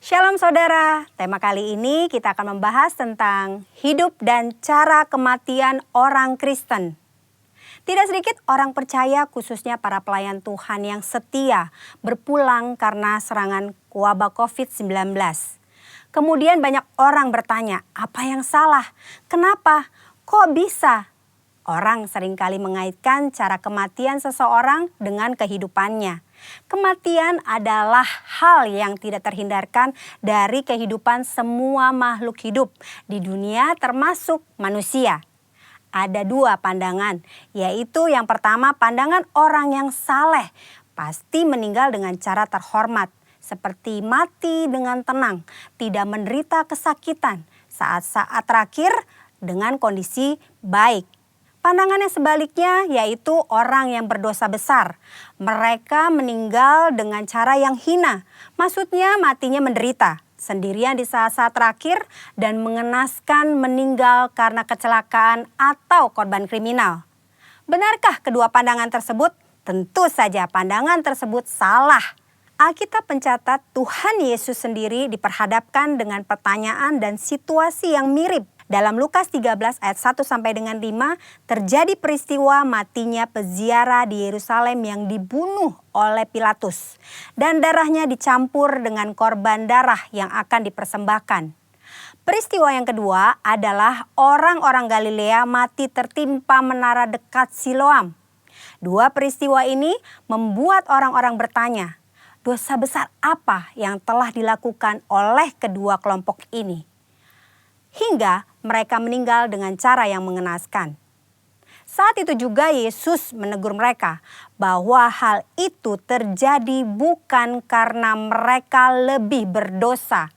Shalom saudara, tema kali ini kita akan membahas tentang hidup dan cara kematian orang Kristen. Tidak sedikit orang percaya, khususnya para pelayan Tuhan yang setia, berpulang karena serangan wabah COVID-19. Kemudian banyak orang bertanya, apa yang salah? Kenapa? Kok bisa? Orang seringkali mengaitkan cara kematian seseorang dengan kehidupannya. Kematian adalah hal yang tidak terhindarkan dari kehidupan semua makhluk hidup di dunia termasuk manusia. Ada dua pandangan, yaitu yang pertama pandangan orang yang saleh pasti meninggal dengan cara terhormat, seperti mati dengan tenang, tidak menderita kesakitan, saat-saat terakhir dengan kondisi baik. Pandangan yang sebaliknya yaitu orang yang berdosa besar. Mereka meninggal dengan cara yang hina, maksudnya matinya menderita, sendirian di saat-saat terakhir dan mengenaskan meninggal karena kecelakaan atau korban kriminal. Benarkah kedua pandangan tersebut? Tentu saja pandangan tersebut salah. Alkitab mencatat Tuhan Yesus sendiri diperhadapkan dengan pertanyaan dan situasi yang mirip. Dalam Lukas 13 ayat 1 sampai dengan 5 terjadi peristiwa matinya peziarah di Yerusalem yang dibunuh oleh Pilatus dan darahnya dicampur dengan korban darah yang akan dipersembahkan. Peristiwa yang kedua adalah orang-orang Galilea mati tertimpa menara dekat Siloam. Dua peristiwa ini membuat orang-orang bertanya, dosa besar apa yang telah dilakukan oleh kedua kelompok ini? Hingga mereka meninggal dengan cara yang mengenaskan. Saat itu juga Yesus menegur mereka bahwa hal itu terjadi bukan karena mereka lebih berdosa.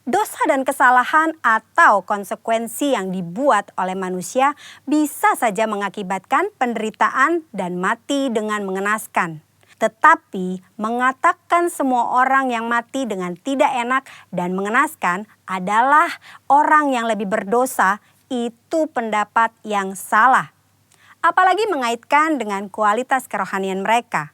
Dosa dan kesalahan atau konsekuensi yang dibuat oleh manusia bisa saja mengakibatkan penderitaan dan mati dengan mengenaskan. Tetapi mengatakan semua orang yang mati dengan tidak enak dan mengenaskan adalah orang yang lebih berdosa, itu pendapat yang salah. Apalagi mengaitkan dengan kualitas kerohanian mereka.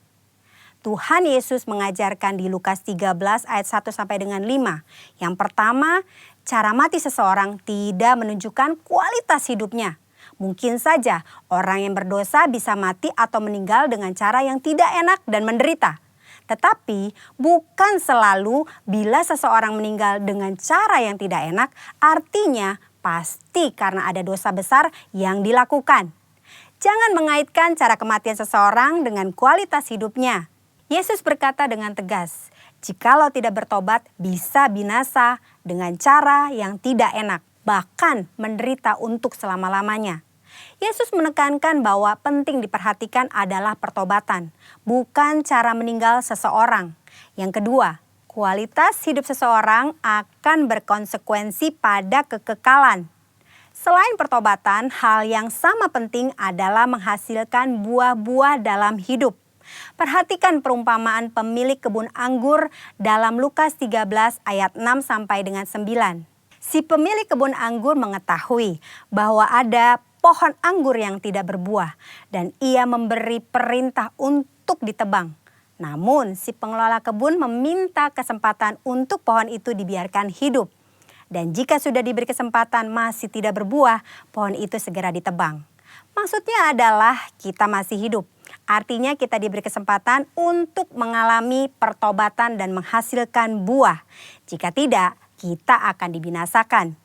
Tuhan Yesus mengajarkan di Lukas 13 ayat 1 sampai dengan 5. Yang pertama, cara mati seseorang tidak menunjukkan kualitas hidupnya. Mungkin saja orang yang berdosa bisa mati atau meninggal dengan cara yang tidak enak dan menderita. Tetapi bukan selalu bila seseorang meninggal dengan cara yang tidak enak, artinya pasti karena ada dosa besar yang dilakukan. Jangan mengaitkan cara kematian seseorang dengan kualitas hidupnya. Yesus berkata dengan tegas, jikalau tidak bertobat bisa binasa dengan cara yang tidak enak, bahkan menderita untuk selama-lamanya. Yesus menekankan bahwa penting diperhatikan adalah pertobatan, bukan cara meninggal seseorang. Yang kedua, kualitas hidup seseorang akan berkonsekuensi pada kekekalan. Selain pertobatan, hal yang sama penting adalah menghasilkan buah-buah dalam hidup. Perhatikan perumpamaan pemilik kebun anggur dalam Lukas 13 ayat 6 sampai dengan 9. Si pemilik kebun anggur mengetahui bahwa ada pohon anggur yang tidak berbuah dan ia memberi perintah untuk ditebang. Namun si pengelola kebun meminta kesempatan untuk pohon itu dibiarkan hidup. Dan jika sudah diberi kesempatan masih tidak berbuah, pohon itu segera ditebang. Maksudnya adalah kita masih hidup. Artinya kita diberi kesempatan untuk mengalami pertobatan dan menghasilkan buah. Jika tidak, kita akan dibinasakan.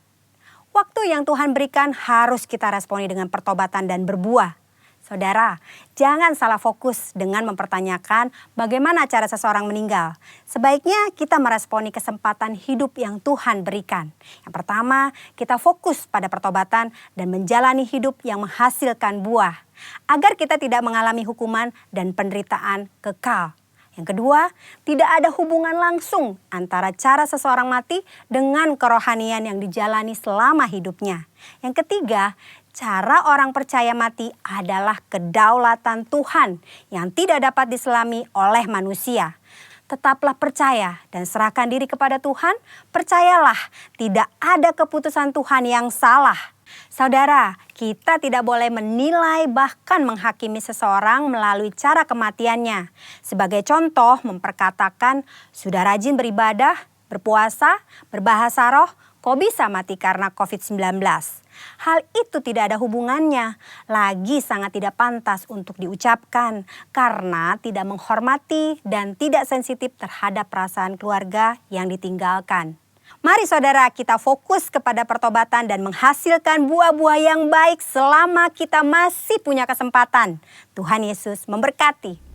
Waktu yang Tuhan berikan harus kita responi dengan pertobatan dan berbuah. Saudara, jangan salah fokus dengan mempertanyakan bagaimana cara seseorang meninggal. Sebaiknya kita meresponi kesempatan hidup yang Tuhan berikan. Yang pertama, kita fokus pada pertobatan dan menjalani hidup yang menghasilkan buah. Agar kita tidak mengalami hukuman dan penderitaan kekal. Yang kedua, tidak ada hubungan langsung antara cara seseorang mati dengan kerohanian yang dijalani selama hidupnya. Yang ketiga, cara orang percaya mati adalah kedaulatan Tuhan yang tidak dapat diselami oleh manusia. Tetaplah percaya dan serahkan diri kepada Tuhan. Percayalah, tidak ada keputusan Tuhan yang salah. Saudara, kita tidak boleh menilai bahkan menghakimi seseorang melalui cara kematiannya. Sebagai contoh, memperkatakan sudah rajin beribadah, berpuasa, berbahasa roh, kok bisa mati karena COVID-19? Hal itu tidak ada hubungannya, lagi sangat tidak pantas untuk diucapkan karena tidak menghormati dan tidak sensitif terhadap perasaan keluarga yang ditinggalkan. Mari saudara, kita fokus kepada pertobatan dan menghasilkan buah-buah yang baik selama kita masih punya kesempatan. Tuhan Yesus memberkati.